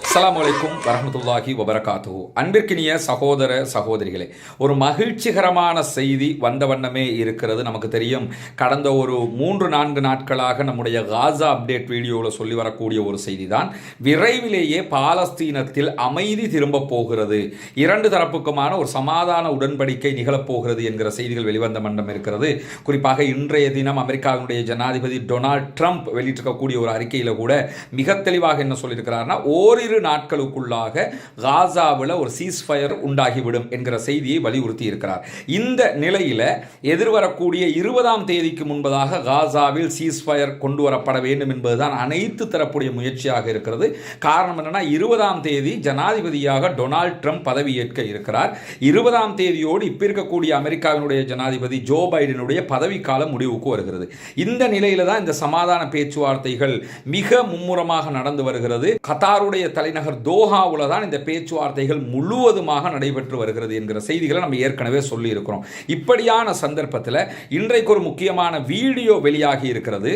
அஸ்ஸலாமு அலைக்கும் வரஹ்மத்துல்லாஹி வபரகாத்துஹு. அன்பிற்கினிய சகோதர சகோதரிகளே, ஒரு மகிழ்ச்சிகரமான செய்தி வந்த வண்ணமே இருக்கிறது. நமக்கு தெரியும், கடந்த ஒரு 3-4 நாட்களாக நம்முடைய காசா அப்டேட் வீடியோவில் சொல்லி வரக்கூடிய ஒரு செய்தி தான், விரைவிலேயே பாலஸ்தீனத்தில் அமைதி திரும்ப போகிறது, 2 தரப்புக்குமான ஒரு சமாதான உடன்படிக்கை நிகழப்போகிறது என்கிற செய்திகள் வெளிவந்த வண்ணம் இருக்கிறது. குறிப்பாக இன்றைய தினம் அமெரிக்காவினுடைய ஜனாதிபதி டொனால்ட் ட்ரம்ப் வெளியிட்டிருக்கக்கூடிய ஒரு அறிக்கையில் கூட மிக தெளிவாக என்ன சொல்லியிருக்கிறார்னா, ஓரிரு நாட்களுக்குள்ளாக காசாவில் ஒரு சீஸ்ஃபயர் உண்டாகிவிடும் என்கிற செய்தியை வலியுறுத்தி இருக்கிறார். இந்த நிலையில் எதிர்வரக்கூடிய 20ஆம் தேதிக்கு முன்பதாக காசாவில் சீஸ்ஃபயர் கொண்டு வரப்பட வேண்டும் என்பதுதான் அனைத்து தரப்புடைய முயற்சியாக இருக்கிறது. காரணம் என்னன்னா, 20ஆம் தேதி ஜனாதிபதியாக டொனால்ட் ட்ரம்ப் பதவியேற்க இருக்கிறார். 20ஆம் தேதியோடு இப்ப இருக்கக்கூடிய அமெரிக்காவினுடைய ஜனாதிபதி ஜோ பைடனுடைய பதவிக்காலம் முடிவுக்கு வருகிறது. இந்த நிலையில தான் இந்த சமாதான பேச்சுவார்த்தைகள் மிக மும்முரமாக நடந்து வருகிறது. கத்தாருடைய தலைநகர் தோஹாவுல தான் இந்த பேச்சுவார்த்தைகள் முழுவதுமாக நடைபெற்று வருகிறது என்கிற செய்திகளை நம்ம ஏற்கனவே சொல்லி இருக்கிறோம். இப்படியான சந்தர்ப்பத்தில் இன்றைக்கு ஒரு முக்கியமான வீடியோ வெளியாகி இருக்கிறது.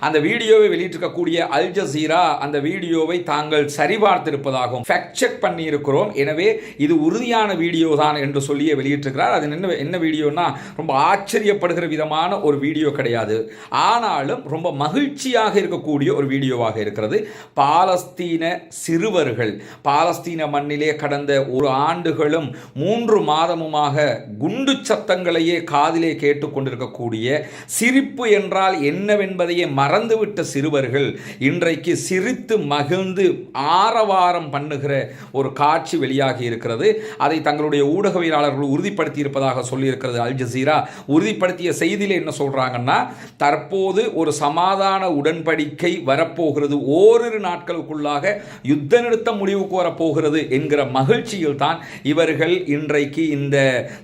அந்த வீடியோவை வெளியிட்டிருக்கக்கூடிய அல் ஜசீரா அந்த வீடியோவை தாங்கள் சரிபார்த்திருப்பதாகவும் ஃபேக்ட் செக் பண்ணி இருக்கிறோம், எனவே இது உறுதியான வீடியோ தான் என்று சொல்லி வெளியிட்டிருக்கிறார். அது என்ன வீடியோனா, ரொம்ப ஆச்சரியப்படுகிற விதமான ஒரு வீடியோ கிடையாது, ஆனாலும் ரொம்ப மகிழ்ச்சியாக இருக்கக்கூடிய ஒரு வீடியோவாக இருக்கிறது. பாலஸ்தீன சிறுவர்கள் பாலஸ்தீன மண்ணிலே கடந்த 1 ஆண்டுகளும் 3 மாதமுமாக குண்டு சத்தங்களையே காதிலே கேட்டுக்கொண்டிருக்கக்கூடிய, சிரிப்பு என்றால் என்னவென்பதையே மறந்துவிட்ட சிறுவர்கள் இன்றைக்கு சிரித்து மகிழ்ந்து ஆரவாரம் பண்ணுகிற ஒரு காட்சி வெளியாகி இருக்கிறது. அதை தங்களுடைய ஊடகவியலாளர்கள் உறுதிப்படுத்தி இருப்பதாக சொல்லியிருக்கிறது அல் ஜசீரா. உறுதிப்படுத்திய செய்தியில் என்ன சொல்றாங்கன்னா, தற்போது ஒரு சமாதான உடன்படிக்கை வரப்போகிறது, ஓரிரு நாட்களுக்குள்ளாக யுத்த நிறுத்தம் முடிவுக்கு வரப்போகிறது என்கிற மகிழ்ச்சியில் தான் இவர்கள் இன்றைக்கு இந்த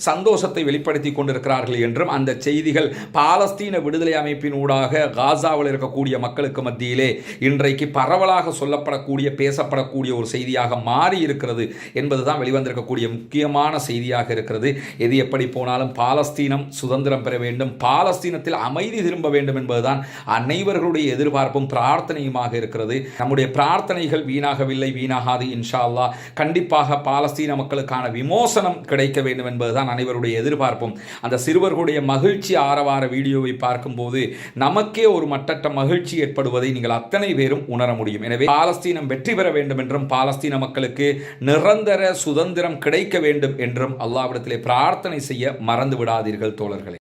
சந்தோஷத்தை வெளிப்படுத்தி கொண்டிருக்கிறார்கள் என்றும், அந்த செய்திகள் பாலஸ்தீன விடுதலை அமைப்பின் ஊடாக காசாவில் இருக்கக்கூடிய மக்களுக்கு மத்தியிலே இன்றைக்கு பரவலாக சொல்லப்படக்கூடிய பேசப்படக்கூடிய ஒரு செய்தியாக மாறி இருக்கிறது என்பதுதான் வெளிவந்திருக்கக்கூடிய முக்கியமான செய்தியாக இருக்கிறது. எது எப்படி போனாலும் பாலஸ்தீனம் சுதந்திரம் பெற வேண்டும், பாலஸ்தீனத்தில் அமைதி திரும்ப வேண்டும் என்பதுதான் அனைவர்களுடைய எதிர்பார்ப்பும் பிரார்த்தனையுமாக இருக்கிறது. நம்முடைய பிரார்த்தனைகள் வீணாகவில்லை, வீணாகாது. இன்ஷா அல்லாஹ் கண்டிப்பாக பாலஸ்தீன மக்களுக்கான விமோசனம் கிடைக்க வேண்டும் என்பதுதான் அனைவருடைய எதிர்பார்ப்பும். அந்த சிறுவர்களுடைய மகிழ்ச்சி ஆரவார வீடியோவை பார்க்கும்போது நமக்கே ஒரு மட்டற்ற மகிழ்ச்சி ஏற்படுவதை நீங்கள் அத்தனை பேரும் உணர முடியும். எனவே பாலஸ்தீனம் வெற்றி பெற வேண்டும் என்றும், பாலஸ்தீன மக்களுக்கு நிரந்தர சுதந்திரம் கிடைக்க வேண்டும் என்றும் அல்லாஹ்விடத்திலே பிரார்த்தனை செய்ய மறந்து விடாதீர்கள் தோழர்களே.